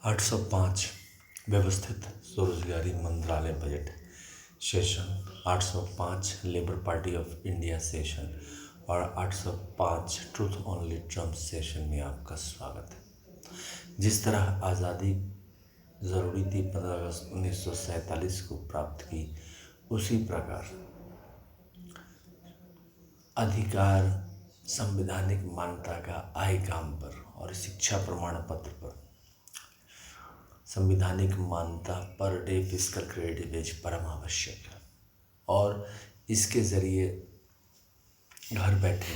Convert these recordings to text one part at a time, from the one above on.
805 व्यवस्थित स्वरोजगारी मंत्रालय budget session, 805 labour Party of India session और 805 ट्रूथ ओनली ट्रम्प सेशन में आपका स्वागत है। जिस तरह आज़ादी ज़रूरी थी 15 अगस्त 1947 को प्राप्त की, उसी प्रकार अधिकार संवैधानिक मान्यता का आय काम पर और शिक्षा प्रमाण पत्र पर संवैधानिक मान्यता per day fiscal credit veg परम आवश्यक है और इसके ज़रिए घर बैठे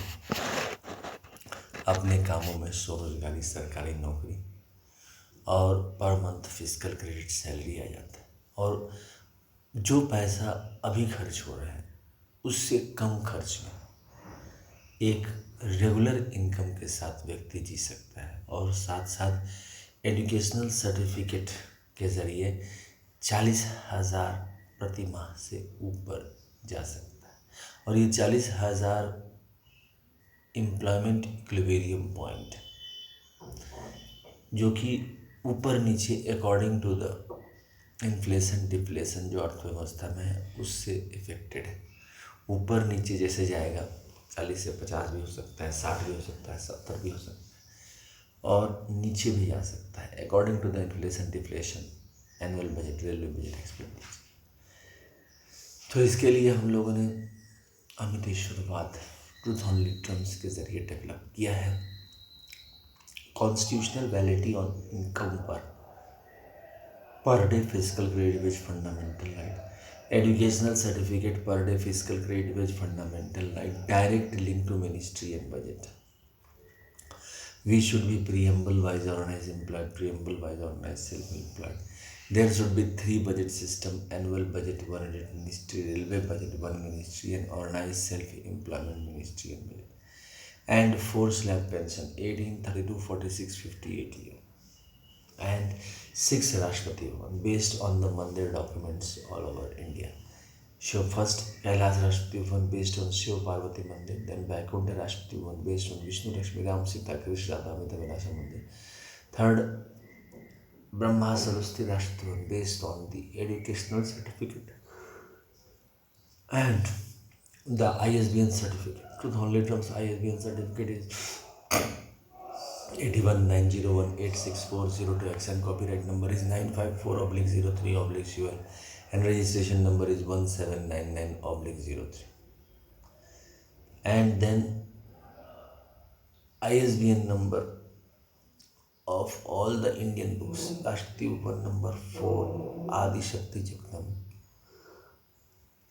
अपने कामों में स्वरोजगारी, सरकारी नौकरी और per month fiscal credit salary आ जाता है और जो पैसा अभी खर्च हो रहा है उससे कम खर्च में एक रेगुलर इनकम के साथ व्यक्ति जी सकता है और साथ साथ एजुकेशनल सर्टिफिकेट के ज़रिए 40,000 प्रति माह से ऊपर जा सकता है और ये 40,000 एम्प्लॉयमेंट इक्विलिब्रियम पॉइंट जो कि ऊपर नीचे according to the inflation deflation जो अर्थव्यवस्था में है उससे इफेक्टेड है। ऊपर नीचे जैसे जाएगा 40 से 50 भी हो सकता है, 60 भी हो सकता है, 70 भी हो सकता है और नीचे भी जा सकता है according to the inflation deflation annual budget, railway budget expenditure. तो इसके लिए हम लोगों ने अमितेश्वरवाद ट्रूथ ओनली ट्रम्प्स के ज़रिए डेवलप किया है। Constitutional validity on income per day physical credit wage fundamental right, educational certificate per day physical credit wage fundamental right, direct link to ministry and budget. We should be preamble wise organized employed, preamble wise organized self-employed. There should be 3 budget system: annual budget, 1 ministry, railway budget, 1 ministry, and organized self-employment ministry and budget. And 4 slab pension, 18, 32, 46, 58 year. And 6 Rashtrapati Bhavan based on the Mandir documents all over India. So first Kailash Rashtrapati Bhavan based on Shiv Parvati Mandir, then Vaikuntha Rashtrapati Bhavan based on Vishnu Lakshmi Ram Sita Krishna Radha Amita Vinasa Mandir. Third Brahma Saraswati Rashtrapati Bhavan based on the educational certificate and the ISBN certificate. Truth Only Trumps ISBN certificate is 8190186402X and copyright number is 954/03/UL and registration number is 1799/03. And then ISBN number of all the Indian books: Rashtrapati Bhavan number 4 Adi Shakti Jagdam,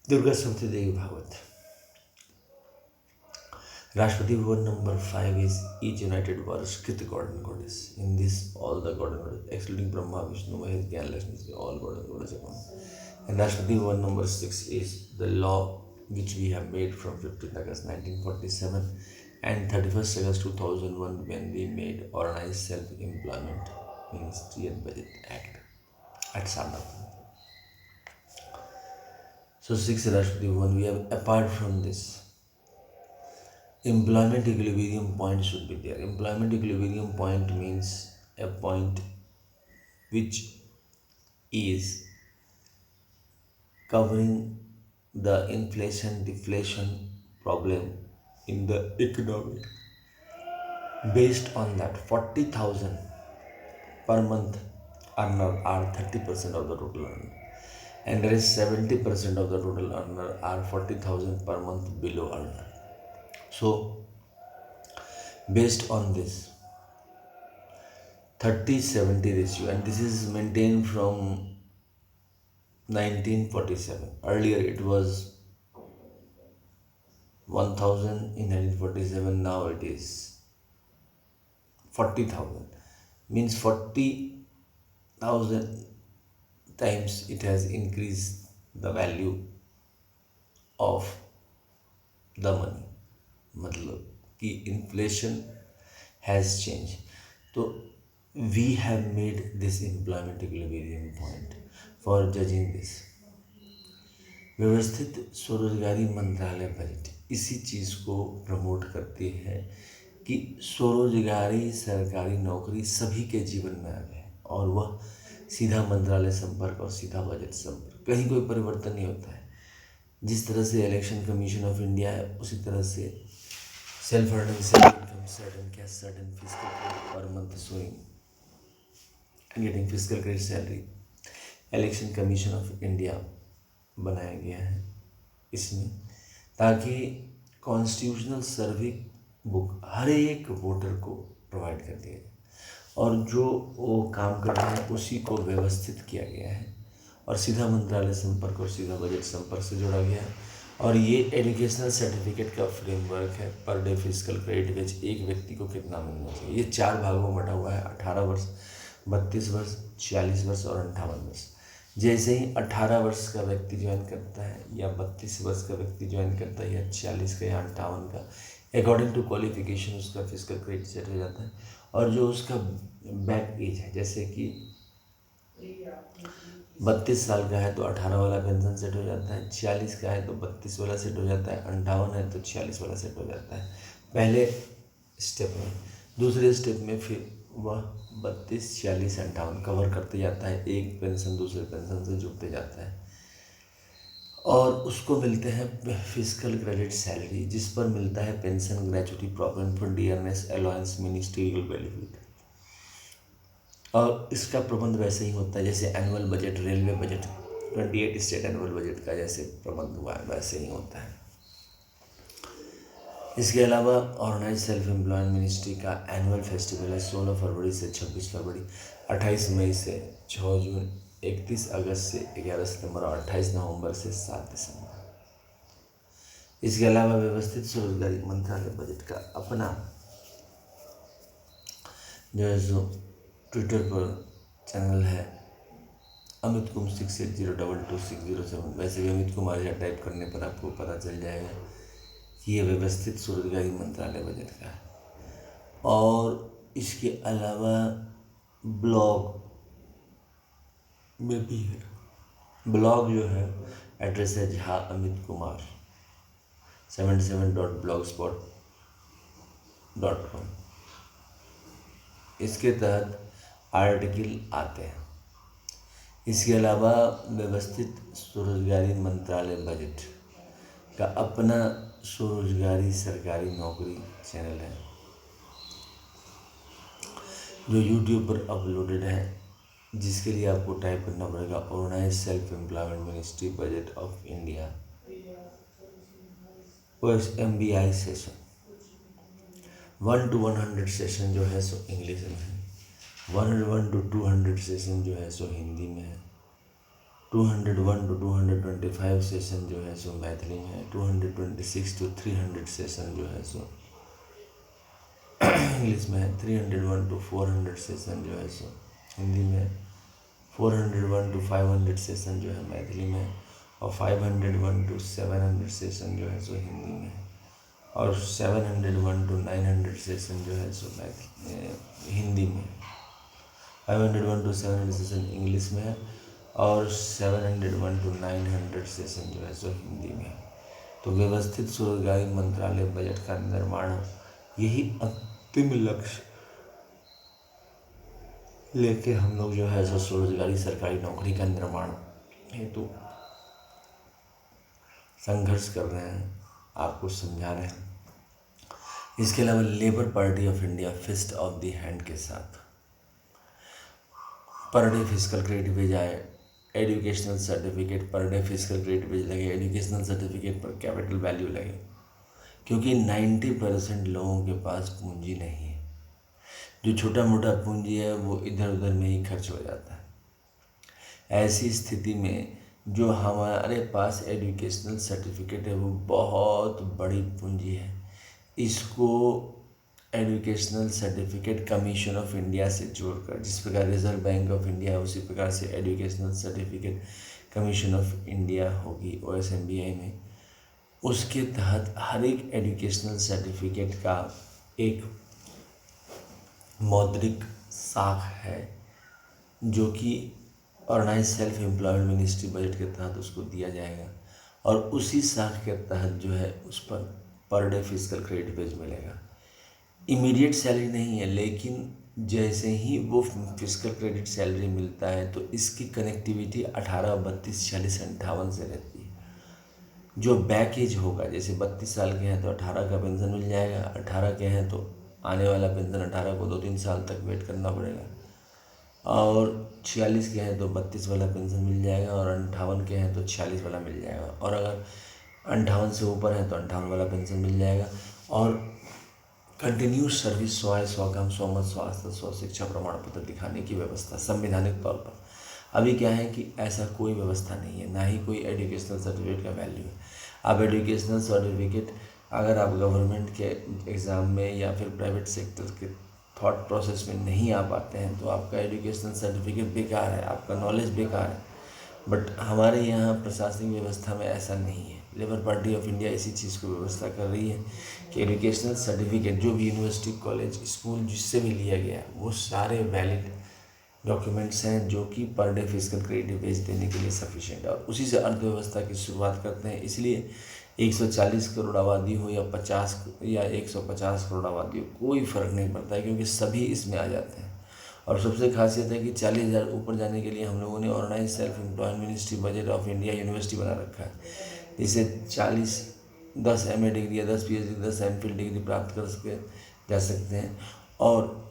Durga Samti Devi Bhagwat. Rashtrapati Bhavan number 5 is each united verse Kriti God and Goddess. In this, all the God and Goddess, excluding Brahma, Vishnu, Mahesh, Gyan, Lakshmi, all God and Goddess are one. And Rashtrapati Bhavan number 6 is the law which we have made from 15th August 1947 and 31st August 2001 when we made Organized Self-Employment Ministry and Budget Act at Sandapur. So 6 Rashtrapati Bhavan we have. Apart from this, employment equilibrium point should be there. Employment equilibrium point means a point which is covering the inflation deflation problem in the economy. Based on that, 40,000 per month earner are 30% of the total earner and there is 70% of the total earner are 40,000 per month below earner. So based on this 30-70 ratio, and this is maintained from 1947. Earlier it was 1,000 in 1947, now it is 40,000. Means 40,000 times it has increased the value of the money. मतलब कि inflation has changed. So we have made this employment equilibrium point for judging this. व्यवस्थित स्वरोजगारी मंत्रालय budget इसी चीज़ को promote करती है कि स्वरोजगारी सरकारी नौकरी सभी के जीवन में आ गए और वह सीधा मंत्रालय संपर्क और सीधा बजट संपर्क, कहीं कोई परिवर्तन नहीं होता है। जिस तरह से इलेक्शन कमीशन ऑफ इंडिया है उसी तरह से self earning income certain cash certain fiscal credit per month showing and getting fiscal credit salary election commission of India बनाया गया है इसमें, ताकि कॉन्स्टिट्यूशनल सर्वे बुक हर एक वोटर को प्रोवाइड कर दिया जाए और जो वो काम कर रहे हैं उसी को व्यवस्थित किया गया है और सीधा मंत्रालय संपर्क और सीधा बजट संपर्क से जोड़ा गया है। और ये एजुकेशनल सर्टिफिकेट का फ्रेमवर्क है। पर डे फिजिकल क्रेडिट वेज एक व्यक्ति को कितना मिलना चाहिए, ये 4 भागों में बटा हुआ है, 18 वर्ष, 32 वर्ष, 46 वर्ष और 58 वर्ष। जैसे ही 18 वर्ष का व्यक्ति ज्वाइन करता है या 32 वर्ष का व्यक्ति ज्वाइन करता है या 46 का या 58 का, अकॉर्डिंग टू क्वालिफिकेशन उसका फिजिकल क्रेडिट सेट हो जाता है। और जो उसका बैक एज है, जैसे कि 32 साल का है तो 18 वाला पेंशन सेट हो जाता है, 46 का है तो 32 वाला सेट हो जाता है, 58 है तो 46 वाला सेट हो जाता है पहले स्टेप में। दूसरे स्टेप में फिर वह 32, 46, 58 कवर करते जाता है, एक पेंशन दूसरे पेंशन से जुड़ते जाता है और उसको मिलते हैं फिजिकल क्रेडिट सैलरी, जिस पर मिलता है pension, gratuity, provident fund, dearness allowance, ministerial benefit. और इसका प्रबंध वैसे ही होता है जैसे annual budget, railway budget, 28 state annual budget का जैसे प्रबंध हुआ है वैसे ही होता है। इसके अलावा ऑर्गेनाइज सेल्फ एम्प्लॉयमेंट मिनिस्ट्री का एनुअल फेस्टिवल है 16 फरवरी से 26 फरवरी, 28 मई से 6 जून, 31 अगस्त से 11 सितंबर और 28 नवंबर से 7 दिसंबर। इसके अलावा व्यवस्थित स्वरोजगारी मंत्रालय बजट का अपना जो है सो ट्विटर पर चैनल है अमित कुमार 68022607। वैसे भी अमित कुमार या टाइप करने पर आपको पता चल जाएगा कि ये व्यवस्थित स्वरोजगारी मंत्रालय बजट का है। और इसके अलावा ब्लॉग में भी है, ब्लॉग जो है एड्रेस है झा अमित कुमार 77.blogspot.com। इसके तहत आर्टिकल आते हैं। इसके अलावा व्यवस्थित स्वरोजगारी मंत्रालय बजट का अपना स्वरोजगारी सरकारी नौकरी चैनल है जो यूट्यूब पर अपलोडेड है, जिसके लिए आपको टाइप करना पड़ेगा organise self employment ministry budget of India OSMBI session. 1 to 100 session जो है सो इंग्लिश में है, 101 to 200 सेशन जो है सो हिंदी में है, 201 to 225 सेशन जो है सो मैथिली में है, 226 to 300 सेशन जो है सो इंग्लिश में है, 301 to 400 सेशन जो है सो हिंदी में है, 401 to 500 सेशन जो है मैथिली में है और 501 to 700 सेशन जो है सो हिंदी में है और 701 to 900 सेशन जो है सो हिंदी में है, 501 to 700 सेशन इंग्लिश में है और 701 to 900 सेशन जो है सो हिंदी में है। तो व्यवस्थित स्वरोजगारी मंत्रालय बजट का निर्माण यही अंतिम लक्ष्य लेके हम लोग जो है सो स्वरोजगारी सरकारी नौकरी का निर्माण हेतु संघर्ष कर रहे हैं, आपको समझा रहे हैं। इसके अलावा Labour Party of India fist of the hand के साथ per day physical credit wage आए, educational certificate per day physical credit wage लगे, educational certificate per capital value लगे, क्योंकि 90% लोगों के पास पूंजी नहीं है। जो छोटा मोटा पूंजी है वो इधर उधर में ही खर्च हो जाता है। ऐसी स्थिति में जो हमारे पास एजुकेशनल सर्टिफिकेट है वो बहुत बड़ी पूंजी है। इसको educational certificate commission of India से जोड़कर, जिस प्रकार रिजर्व बैंक ऑफ इंडिया है उसी प्रकार से educational certificate commission of India होगी OSMBI में, उसके तहत हर एक एजुकेशनल सर्टिफिकेट का एक मौद्रिक साख है जो कि organise self employment ministry budget के तहत उसको दिया जाएगा और उसी साख के तहत जो है उस पर डे फिजिकल क्रेडिट वेज मिलेगा। इमीडिएट सैलरी नहीं है, लेकिन जैसे ही वो फिजिकल क्रेडिट सैलरी मिलता है तो इसकी कनेक्टिविटी 18, 32, 40, 58 से रहती है। जो बैक एज होगा, जैसे 32 साल के हैं तो 18 का पेंशन मिल जाएगा, 18 के हैं तो आने वाला पेंशन 18 को 2-3 साल तक वेट करना पड़ेगा, और 46 के हैं तो 32 वाला पेंशन मिल जाएगा, और 58 के हैं तो 46 वाला मिल जाएगा, और अगर 58 से ऊपर है तो 58 वाला पेंशन मिल जाएगा। और कंटिन्यूस सर्विस 100 है, 100 काम, 100 मत, 100 आस्था, 100 शिक्षा प्रमाण पत्र दिखाने की व्यवस्था संवैधानिक तौर पर। अभी क्या है कि ऐसा कोई व्यवस्था नहीं है, ना ही कोई एजुकेशनल सर्टिफिकेट का वैल्यू है। अब एजुकेशनल सर्टिफिकेट अगर आप गवर्नमेंट के एग्ज़ाम में या फिर प्राइवेट सेक्टर के थॉट प्रोसेस में नहीं आ पाते हैं तो आपका एजुकेशनल सर्टिफिकेट बेकार है, आपका नॉलेज बेकार है। बट हमारे यहाँ प्रशासनिक व्यवस्था में ऐसा नहीं है। लेबर पार्टी ऑफ इंडिया इसी चीज़ को व्यवस्था कर रही है कि एजुकेशनल सर्टिफिकेट जो भी यूनिवर्सिटी, कॉलेज, स्कूल जिससे भी लिया गया है वो सारे वैलिड डॉक्यूमेंट्स हैं जो कि पर डे फिजिकल क्रेडिट वेज देने के लिए सफिशिएंट है। और उसी से अर्थव्यवस्था की शुरुआत करते हैं। इसलिए 140 करोड़ आबादी हो या 50 या 150 करोड़ आबादी हो, कोई फ़र्क नहीं पड़ता है, क्योंकि सभी इसमें आ जाते हैं। और सबसे खासियत है कि 40,000 ऊपर जाने के लिए हम लोगों ने organise self employed ministry budget of India university बना रखा है, जिससे 10 MA डिग्री या 10 PhD, 10 MPhil डिग्री प्राप्त कर सके जा सकते हैं। और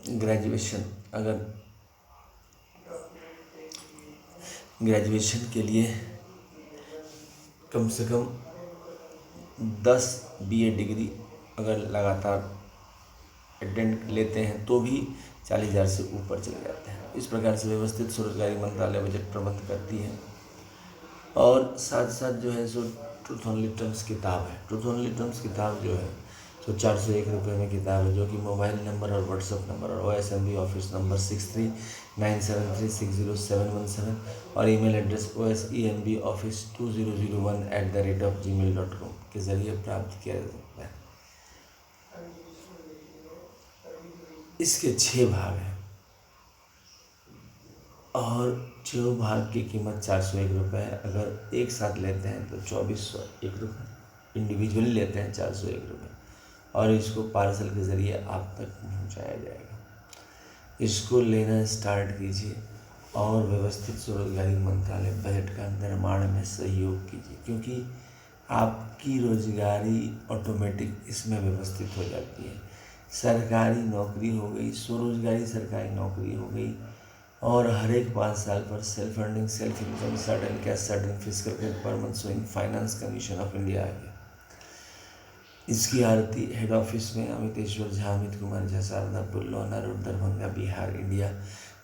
ग्रेजुएशन के लिए कम से कम 10 BA डिग्री अगर लगातार अटेंड लेते हैं तो भी 40,000 से ऊपर चले जाते हैं। इस प्रकार से व्यवस्थित स्वरोजगारी मंत्रालय बजट प्रबंध करती है। और साथ साथ जो है सो ट्रूथ ओनली टर्म्स किताब है। ट्रूथ ओनली टर्म्स किताब जो है सो 401 रुपये में किताब है, जो कि मोबाइल नंबर और व्हाट्सअप नंबर और OSMB ऑफिस नंबर 6397360717 और ईमेल एड्रेस osemboffice2001@gmail.com के ज़रिए प्राप्त किया जा सकता है। इसके 6 भाग हैं और 6 भाग की कीमत 401 रुपये है। अगर एक साथ लेते हैं तो 2401 रुपये, इंडिविजुअली लेते हैं 401 रुपये, और इसको पार्सल के ज़रिए आप तक पहुंचाया जाएगा। इसको लेना स्टार्ट कीजिए और व्यवस्थित स्वरोजगारी मंत्रालय बजट का निर्माण में सहयोग कीजिए, क्योंकि आपकी रोजगारी ऑटोमेटिक इसमें व्यवस्थित हो जाती है। सरकारी नौकरी हो गई, स्वरोजगारी सरकारी नौकरी हो गई, और हर एक 5 साल पर self earning, self income, certain cash, certain physical credit per month showing finance commission of India आ गया। इसकी आरती हेड ऑफिस में Amiteshwar Jha, Amit Kumar Jha, Sharda Pullauna road, Darbhanga, Bihar, India.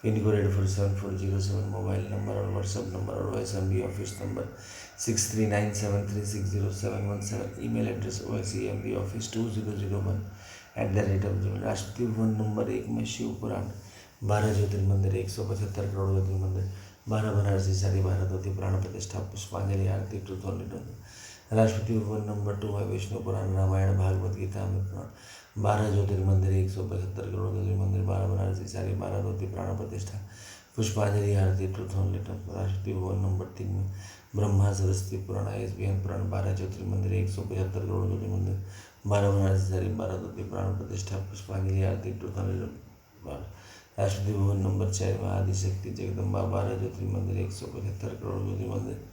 Pin code 847407, mobile number और व्हाट्सअप नंबर और OSMB office number 6397360717, email address osemboffice2001@gmail। राष्ट्रीय भवन number 1 में शिव पुराण, 12 ज्योतिर्मंदिर, 175 करोड़ ज्योतिर्मंदिर, 12 बनारसी साड़ी, 12 धोती, प्राण प्रतिष्ठा, पुष्पांजलि आरती, truth only terms. Rashtrapati Bhavan number 2 है विष्णु पुराण, रामायण, भागवत गीता, अमृत पुराण, 12 ज्योतिर्मंदिर, 175 करोड़ ज्योतिर्मंदिर, 12 बनारसी साड़ी, 12 धोती, प्राण प्रतिष्ठा, पुष्पांजलि आरती, truth only terms. Rashtrapati Bhavan number 3 में ब्रह्मा सरस्वती पुराण, ISBN पुराण, 12 ज्योतिर्मंदिर, 175 करोड़ ज्योतिर्मंदिर, 12 बनारसी साड़ी, 12 धोती, प्राण प्रतिष्ठा, पुष्पांजलि आरती, truth only terms. Rashtrapati Bhavan number 4 में आदिशक्ति जगदम्बा, 12 ज्योतिर्मंदिर, 175 करोड़ ज्योतिर्मंदिर,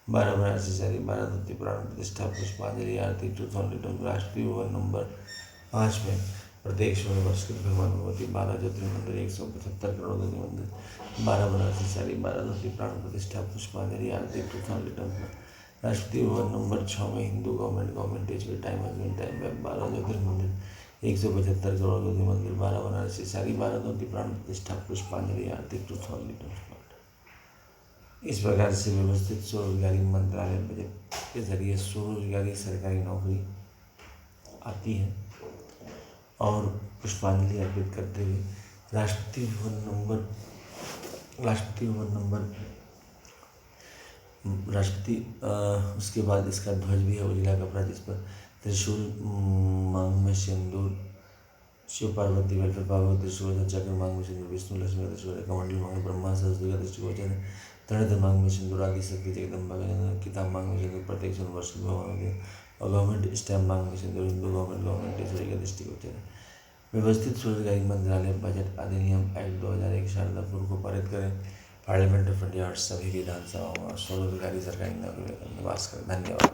12 बनारसी साड़ी, 12 धोती, प्राण प्रतिष्ठा, पुष्पांजलि आरती, ट्रूथ ओनली टर्म्स। राष्ट्रीय भवन नंबर 5 में प्रत्येक वर्षकृत भगवान भगवती, 12 ज्योतिर्मंदिर, 175 करोड़ ज्योतिर्मंदिर, 12 बनारसी साड़ी, 12 धोती, प्राण प्रतिष्ठा, पुष्पांजलि आरती, ट्रूथ ओनली टर्म्स। राष्ट्रीय भवन नंबर 6 में हिंदू गवर्नमेंट एचपी टाइम, 12 ज्योतिर्मंदिर, 175 करोड़ ज्योतिर्मंदिर, 12 बनारसी साड़ी, 12 धोती, प्राण प्रतिष्ठा, पुष्पांजलि आरती, ट्रूथ ओनली टर्म्स। इस प्रकार से व्यवस्थित स्वरोजगारी मंत्रालय बजट के जरिए स्वरोजगारी सरकारी नौकरी आती है। और पुष्पांजलि अर्पित करते हुए राष्ट्रीय भवन नंबर उसके बाद इसका ध्वज भी है उजला कपड़ा, जिस पर त्रिशूल, मांग में सिंदूर, शिव पार्वती वेलफेयर पार्वती त्रिशूल, चक्र मांग में सिंदूर, विष्णु लक्ष्मी त्रिशूल, कमंडल मांग में ब्रह्मा सरस्वती का दृष्टिगोचर है, तृणध मांग में सिंदूर, आदि शक्ति जगदम्बा का जन्म, किताब मांग में सिंदूर, प्रत्येक वर्ष भगवान के, और गवर्नमेंट स्टैम्प मांग में सिंदूर, हिंदू गवर्नमेंट ईश्वरी का दृष्टिगोचर है। व्यवस्थित स्वरोजगारी मंत्रालय बजट अधिनियम एक्ट 2001 शारदा पूर्व को पारित करें। पार्लियामेंट ऑफ इंडिया और सभी विधानसभाओं में स्वरोजगारी सरकारी नौकरी में निवास करें। धन्यवाद।